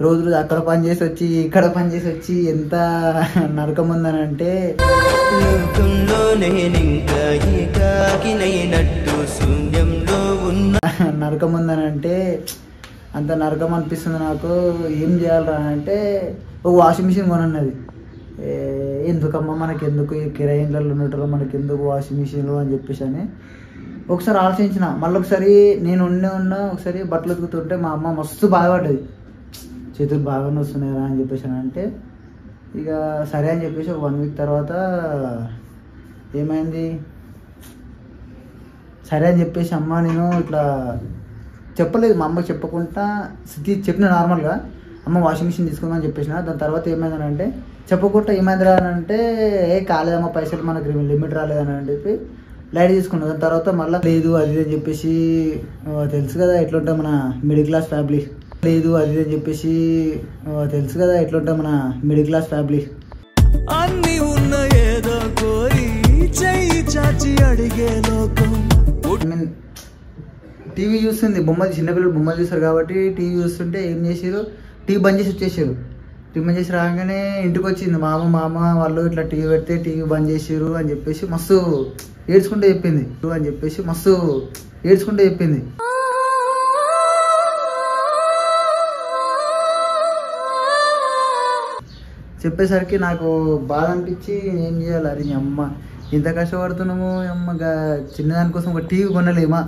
రోజు రోజు అక్కడ పని చేసి వచ్చి ఇక్కడ పని చేసి వచ్చి ఎంత నరకం ఉందనంటే నరకం ఉందనంటే అంత నరకం అనిపిస్తుంది నాకు. ఏం చేయాలరా అంటే ఒక వాషింగ్ మిషన్ కొనన్నది. ఎందుకమ్మా మనకి ఎందుకు ఈ కిరాయి ఇండ్లలో ఉన్నట్టు మనకి ఎందుకు వాషింగ్ మిషన్లు అని చెప్పేసి అని ఒకసారి ఆలోచించిన. మళ్ళీ ఒకసారి నేను ఉన్నా ఒకసారి బట్టలు ఉతుకుతుంటే మా అమ్మ మస్తు బాధపడ్డది. చేతులు బాగానే వస్తున్నాయా అని చెప్పేసి అంటే ఇక సరే అని చెప్పేసి ఒక 1 వీక్ తర్వాత ఏమైంది, సరే అని చెప్పేసి అమ్మ నేను ఇట్లా చెప్పలేదు, మా అమ్మకి చెప్పకుండా చెప్పిన నార్మల్గా అమ్మ వాషింగ్ మిషన్ తీసుకుందామని చెప్పేసిన. దాని తర్వాత ఏమైందని అంటే చెప్పకుండా ఏమైందిరా అని అంటే కాలేదమ్మా పైసలు మనకి లిమిట్ రాలేదని అని చెప్పి లైట్ తీసుకున్నాం. దాని తర్వాత మళ్ళీ లేదు అది అని చెప్పేసి తెలుసు కదా ఎట్లుంటా మన మిడిల్ క్లాస్ ఫ్యామిలీ, లేదు అది అని చెప్పేసి తెలుసు కదా ఎట్లుంటా మన మిడిల్ క్లాస్ ఫ్యామిలీ. అన్ని ఉన్న ఏదో కోరి చెయ్యి చాచి అడిగే లోకం. టీవీ చూస్తుంది, బొమ్మలు చిన్నపిల్లలు బొమ్మలు చూస్తారు కాబట్టి టీవీ చూస్తుంటే ఏం చేసారు, టీవీ బంద్ చేసి వచ్చేసారు. టీవీ బంద్ చేసి రాగానే ఇంటికి వచ్చింది మామ వాళ్ళు ఇట్లా టీవీ పెడితే టీవీ బంద్ చేసారు అని చెప్పేసి మస్తు ఏడ్చుకుంటే చెప్పింది చెప్పేసరికి నాకు బాధ అనిపించి ఏం చేయాలి, అది అమ్మ ఇంత కష్టపడుతున్నాము అమ్మ చిన్నదాని కోసం ఒక టీవీ కొనలేమా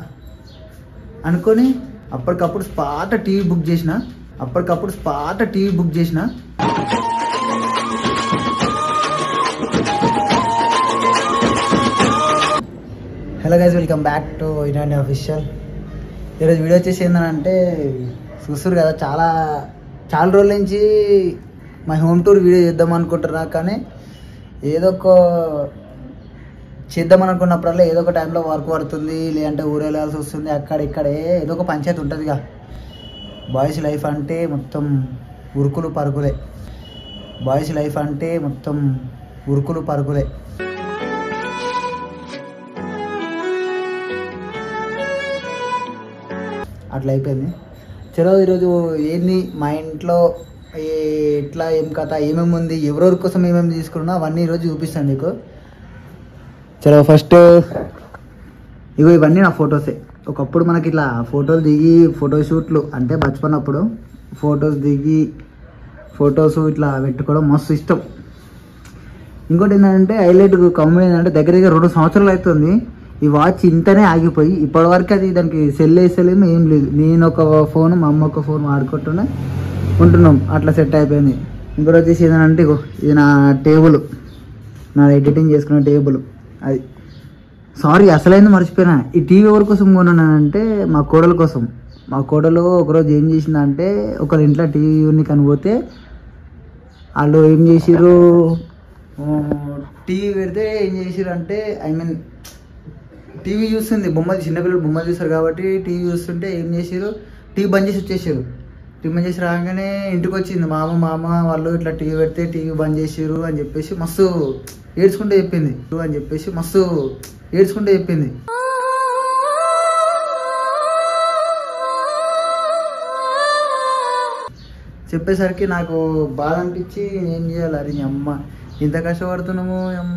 అనుకొని అప్పటికప్పుడు స్పాట్ టీవీ బుక్ చేసిన. Hello guys, welcome back to Inani official. ఈరోజు వీడియో వచ్చేసి ఏంటంటే చూస్తారు కదా చాలా రోజుల నుంచి మా హోమ్ టూర్ వీడియో చేద్దాం అనుకుంటున్నా, కానీ ఏదో ఒక చేద్దాం అనుకున్నప్పుడల్లా ఏదో ఒక టైంలో వర్క్ పడుతుంది, లేదంటే ఊరు వెళ్ళాల్సి వస్తుంది, అక్కడిక్కడే ఏదో ఒక పంచాయతీ ఉంటుందిగా. బాయ్స్ లైఫ్ అంటే మొత్తం ఉరుకులు పరుగులే. అట్లా అయిపోయింది. చలో ఈరోజు ఏంది మా ఇంట్లో ఎట్లా ఏం కథ ఏమేమి ఉంది, ఎవరెవరి కోసం ఏమేమి తీసుకున్నా అవన్నీ ఈరోజు చూపిస్తాను మీకు. చలో ఫస్ట్ ఇవన్నీ నా ఫొటోసే. ఒకప్పుడు మనకి ఇట్లా ఫోటోలు దిగి ఫోటోషూట్లు అంటే బచ్పన్ అప్పుడు ఫొటోస్ ఇట్లా పెట్టుకోవడం మస్తు ఇష్టం. ఇంకోటి ఏంటంటే హైలైట్ కామెడీ ఏంటంటే దగ్గర 2 సంవత్సరాలు అవుతుంది ఈ వాచ్ ఇంతనే ఆగిపోయి. ఇప్పటివరకు అది దానికి సెల్ వేసలేము ఏం లేదు. నేను ఒక ఫోన్ మా అమ్మ ఒక ఫోన్ వాడుకుంటూనే ఉంటున్నాం, అట్లా సెట్ అయిపోయింది. ఇంకోటి వచ్చేసి ఏంటంటే ఇది నా టేబుల్, నా ఎడిటింగ్ చేసుకున్న టేబుల్. అది సారీ అసలైంది మర్చిపోయినా. ఈ టీవీ ఎవరి కోసం కొన్నానంటే మా కోడల కోసం. మా కోడలు ఒకరోజు ఏం చేసిందంటే ఒకరి ఇంట్లో టీవీని కనిపోతే వాళ్ళు ఏం చేసిర్రు, టీవీ పెడితే ఏం చేసిర్రు అంటే టీవీ చూస్తుంది, చిన్నపిల్లలు బొమ్మలు చూస్తారు కాబట్టి టీవీ చూస్తుంటే ఏం చేసారు, టీవీ బంద్ చేసి వచ్చేసారు. టీవీ బంద్ చేసి రాగానే ఇంటికి వచ్చింది మామ వాళ్ళు ఇట్లా టీవీ పెడితే టీవీ బంద్ చేసారు అని చెప్పేసి మస్తు ఏడ్చుకుంటే చెప్పింది. చెప్పేసరికి నాకు బాధ అనిపించి ఏం చేయాలి, అది అమ్మ ఇంత కష్టపడుతున్నాము అమ్మ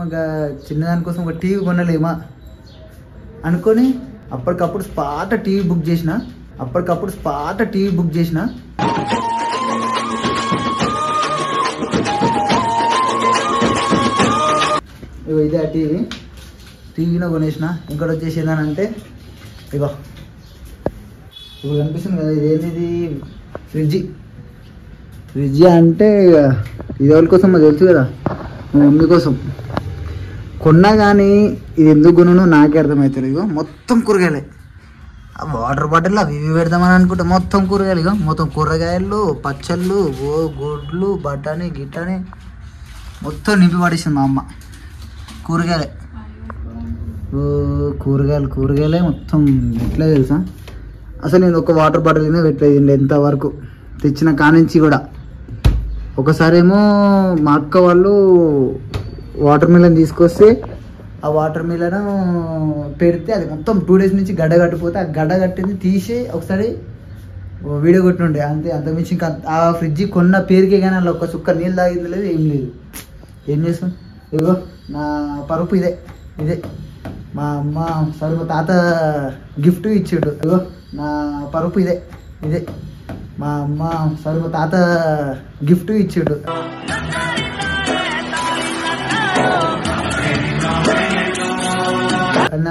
చిన్నదాని కోసం ఒక టీవీ కొనలేమా అనుకొని అప్పటికప్పుడు స్పాట్ టీవీ బుక్ చేసిన. ఇదే ఆ టీవీలో కొనేసిన. ఇంకోటి వచ్చేసి ఏంటంటే ఇప్పుడు కనిపిస్తుంది కదా, ఇదేంటిది ఫ్రిడ్జ్ అంటే ఇది ఎవరి కోసం తెలుసు కదా, మా మమ్మీ కోసం కొన్నా. కానీ ఇది ఎందుకు కొనను నాకే అర్థమవుతుంది. ఇగో మొత్తం కూరగాయలే, వాటర్ బాటిల్ అవి ఇవి పెడదామని అనుకుంటే మొత్తం కూరగాయలు. ఇక మొత్తం కూరగాయలు, పచ్చళ్ళు, గుడ్లు, బఠానీ గిట్టని మొత్తం నింపి పడేసింది మా అమ్మ. కూరగాయలే మొత్తం ఎట్లా తెలుసా, అసలు నేను ఒక వాటర్ బాటిల్నే పెట్టలేదు ఎంతవరకు తెచ్చిన కానించి కూడా. ఒకసారేమో మా అక్క వాళ్ళు వాటర్ మిలన్ తీసుకొస్తే ఆ వాటర్ మిలన్ పెడితే అది మొత్తం 2 days నుంచి గడ్డ కట్టిపోతే ఆ గడ్డ కట్టింది తీసి ఒకసారి వీడియో కొట్టినుండే అంతే. అంతమించి ఇంకా ఆ ఫ్రిడ్జ్ కొన్న పేరుకే కానీ అలా ఒక్క చుక్క నీళ్ళు తాగింది లేదు, ఏం లేదు. ఏం చేస్తాం? ఇగో నా పరుపు ఇదే, ఇదే మా అమ్మ సారీ మా తాత గిఫ్ట్ ఇచ్చాడు. ఇగో నా పరుపు ఇదే, ఇదే మా అమ్మ సారీ మా తాత గిఫ్ట్ ఇచ్చాడు.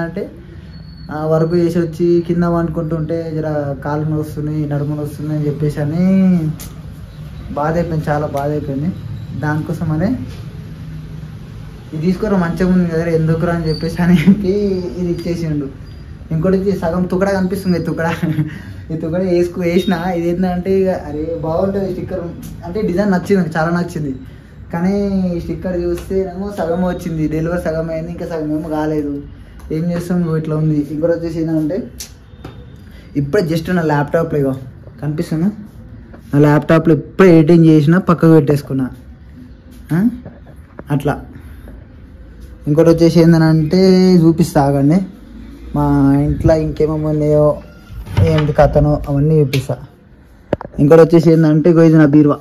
అంటే వరకు చేసి వచ్చి కింద వండుకుంటుంటే జర కాళ్ళు నొస్తున్నాయి, నడుములు వస్తున్నాయి అని చెప్పేసి అని బాధ అయిపోయింది, చాలా బాధ అయిపోయింది. దానికోసమనే ఇది తీసుకోరా మంచిగా ఉంది కదా ఎందుకురా అని చెప్పేసి అని చెప్పి ఇది ఇచ్చేసిండు. ఇంకోటి సగం తుకడా కనిపిస్తుంది, ఈ తుకడ వేసిన ఇది ఏంటంటే ఇక అరే బాగుంటుంది స్టిక్కర్ అంటే డిజైన్ నచ్చింది, నాకు చాలా నచ్చింది. కానీ స్టిక్కర్ చూస్తే ఏమో సగం వచ్చింది, డెలివరీ సగం అయింది, ఇంకా సగం ఏమో కాలేదు. ఏం చేస్తాం ఇట్లా ఉంది. ఇంకోటి వచ్చేసి ఏంటంటే ఇప్పుడే జస్ట్ నా ల్యాప్టాప్లో ఇగో కనిపిస్తున్నా, నా ల్యాప్టాప్లో ఇప్పుడే ఎడిటింగ్ చేసిన పక్కకు పెట్టేసుకున్నా అట్లా. ఇంకోటి వచ్చేసి ఏంటంటే చూపిస్తా ఆగండి, మా ఇంట్లో ఇంకేమేమి ఉన్నాయో ఏంటి కథనో అవన్నీ చూపిస్తా. ఇంకోటి వచ్చేసి ఏంటంటే ఇగో ఇది నా బీరువా,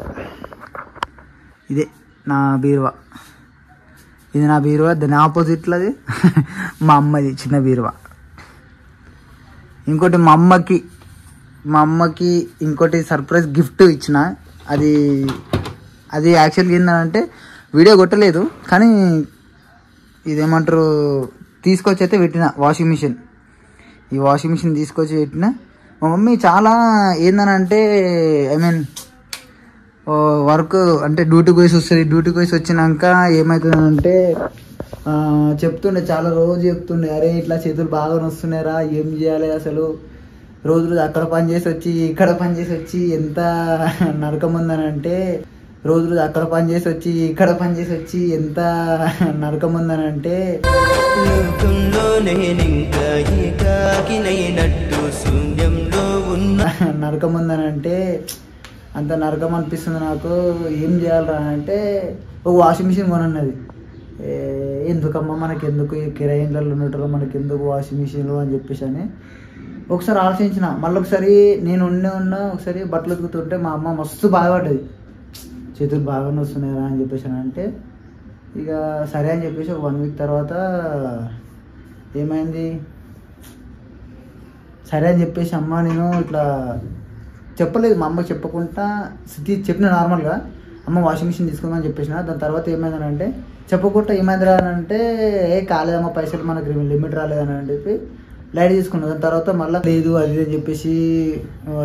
ఇదే నా బీరువా, ఇది నా బీరువా. దాని ఆపోజిట్లో అది మా అమ్మది చిన్న బీరువా. ఇంకోటి మా అమ్మకి ఇంకోటి సర్ప్రైజ్ గిఫ్ట్ ఇచ్చిన. అది యాక్చువల్గా ఏంటంటే వీడియో కొట్టలేదు, కానీ ఇదేమంటారు తీసుకొచ్చి అయితే పెట్టిన వాషింగ్ మిషన్. ఈ వాషింగ్ మిషన్ తీసుకొచ్చి పెట్టిన. మా మమ్మీ చాలా ఏందనంటే ఐ మీన్ వర్క్ అంటే డ్యూటీకి పోయి వస్తుంది, డ్యూటీకి పోయి వచ్చినాక ఏమవుతుందంటే చెప్తుండే, చాలా రోజు చెప్తుండే, అరే ఇట్లా చేతులు బాగా వస్తున్నాయిరా, ఏం చేయాలి అసలు, రోజు అక్కడ పని చేసి వచ్చి ఇక్కడ పని చేసి వచ్చి ఎంత నరకం ఉందనంటే, రోజు అక్కడ పని చేసి వచ్చి ఇక్కడ పని చేసి వచ్చి ఎంత నరకం ఉందనంటే నరకం ఉందనంటే అంత నరకం అనిపిస్తుంది నాకు. ఏం చేయాలరా అంటే ఒక వాషింగ్ మిషన్ కొనన్నది. ఎందుకమ్మా మనకి ఎందుకు ఈ కిరాయి ఇండ్లలో ఉన్నట్టుగా మనకి ఎందుకు వాషింగ్ మిషన్లు అని చెప్పేసి అని ఒకసారి ఆలోచించిన. మళ్ళీ ఒకసారి నేను ఉన్నా ఒకసారి బట్టలు ఉతుకుతుంటే మా అమ్మ మస్తు బాధపడ్డది, చేతులు బాగా వస్తున్నాయరా అని చెప్పేసి అంటే ఇక సరే అని చెప్పేసి ఒక 1 వీక్ తర్వాత ఏమైంది, సరే అని చెప్పేసి అమ్మ నేను ఇట్లా చెప్పలేదు, మా అమ్మకి చెప్పకుండా చెప్పిన నార్మల్గా అమ్మ వాషింగ్ మిషన్ తీసుకుందామని చెప్పేసిన. దాని తర్వాత ఏమైందని అంటే చెప్పకుండా ఏమైందిరా అని అంటే కాలేదమ్మ పైసలు మనకి లిమిట్ రాలేదని అని చెప్పి లైట్ తీసుకున్నాం. దాని తర్వాత మళ్ళీ లేదు అది అని చెప్పేసి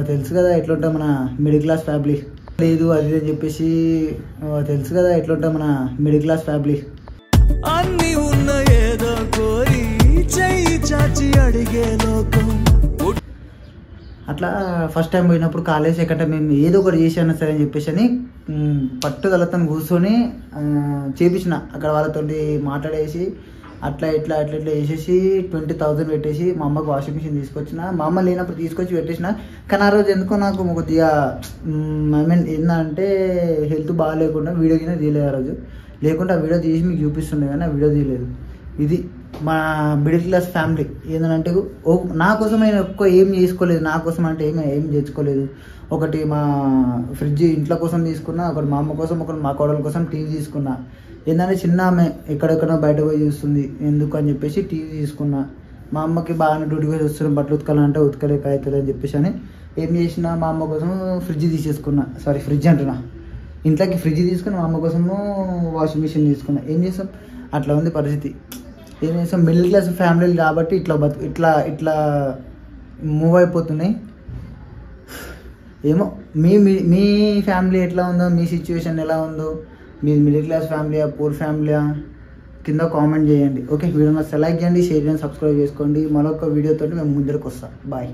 తెలుసు కదా ఎట్లుంటా మన మిడిల్ క్లాస్ ఫ్యామిలీ, లేదు అది అని చెప్పేసి తెలుసు కదా ఎట్లుంటా మన మిడిల్ క్లాస్ ఫ్యామిలీ. అన్ని ఉన్న ఏదో కోరి చెయ్యి చాచి అడిగే లోకం. అట్లా ఫస్ట్ టైం పోయినప్పుడు కాలేజ్ సెకండ్ టైం మేము ఏదో ఒకటి చేసాను సరే అని చెప్పేసి అని పట్టుదలతో కూర్చొని చేపించిన. అక్కడ వాళ్ళతో మాట్లాడేసి అట్లా ఇట్లా చేసేసి 20,000 పెట్టేసి మా అమ్మకి వాషింగ్ మిషన్ తీసుకొచ్చిన. మా అమ్మ లేనప్పుడు తీసుకొచ్చి పెట్టేసిన. కానీ ఆ రోజు ఎందుకో నాకు కొద్దిగా ఐ మీన్ ఏంటంటే హెల్త్ బాగాలేకుండా వీడియో కింద తీయలేదు ఆ రోజు. లేకుంటే ఆ వీడియో తీసి మీకు చూపిస్తుండే కానీ ఆ వీడియో తీయలేదు. ఇది మా మిడిల్ క్లాస్ ఫ్యామిలీ. ఏంటంటే నా కోసం నేను ఎక్కువ ఏం చేసుకోలేదు, నా కోసం అంటే ఏం తెచ్చుకోలేదు. ఒకటి మా ఫ్రిడ్జ్ ఇంట్లో కోసం తీసుకున్నా, ఒకటి మా అమ్మ కోసం, ఒకటి మా కోడల కోసం టీవీ తీసుకున్నా. ఏంటంటే చిన్న ఆమె ఎక్కడెక్కడో బయట పోయి చూస్తుంది ఎందుకు అని చెప్పేసి టీవీ తీసుకున్నా. మా అమ్మకి బాగానే డ్యూటీ పోయి వస్తున్నాం, బట్టలు ఉతకాలంటే ఉతకలేక అవుతుంది అని చెప్పేసి అని ఏం చేసిన మా అమ్మ కోసం ఫ్రిడ్జ్ తీసేసుకున్నా. సారీ ఫ్రిడ్జ్ అంటున్నా, ఇంట్లోకి ఫ్రిడ్జ్ తీసుకుని మా అమ్మ కోసము వాషింగ్ మిషన్ తీసుకున్నా. ఏం చేస్తాం, అట్లా ఉంది పరిస్థితి. ఏం చేస్తాం, మిడిల్ క్లాస్ ఫ్యామిలీలు కాబట్టి ఇట్లా మూవ్ అయిపోతున్నాయి. ఏమో మీ ఫ్యామిలీ ఎట్లా ఉందో, మీ సిచ్యువేషన్ ఎలా ఉందో, మీ మిడిల్ క్లాస్ ఫ్యామిలీయా పూర్ ఫ్యామిలీయా కింద కామెంట్ చేయండి. ఓకే, వీడియో సెలెక్ట్ చేయండి, షేర్ చేయండి, సబ్స్క్రైబ్ చేసుకోండి. మరొక వీడియోతో మేము ముందరకు వస్తాం. బాయ్.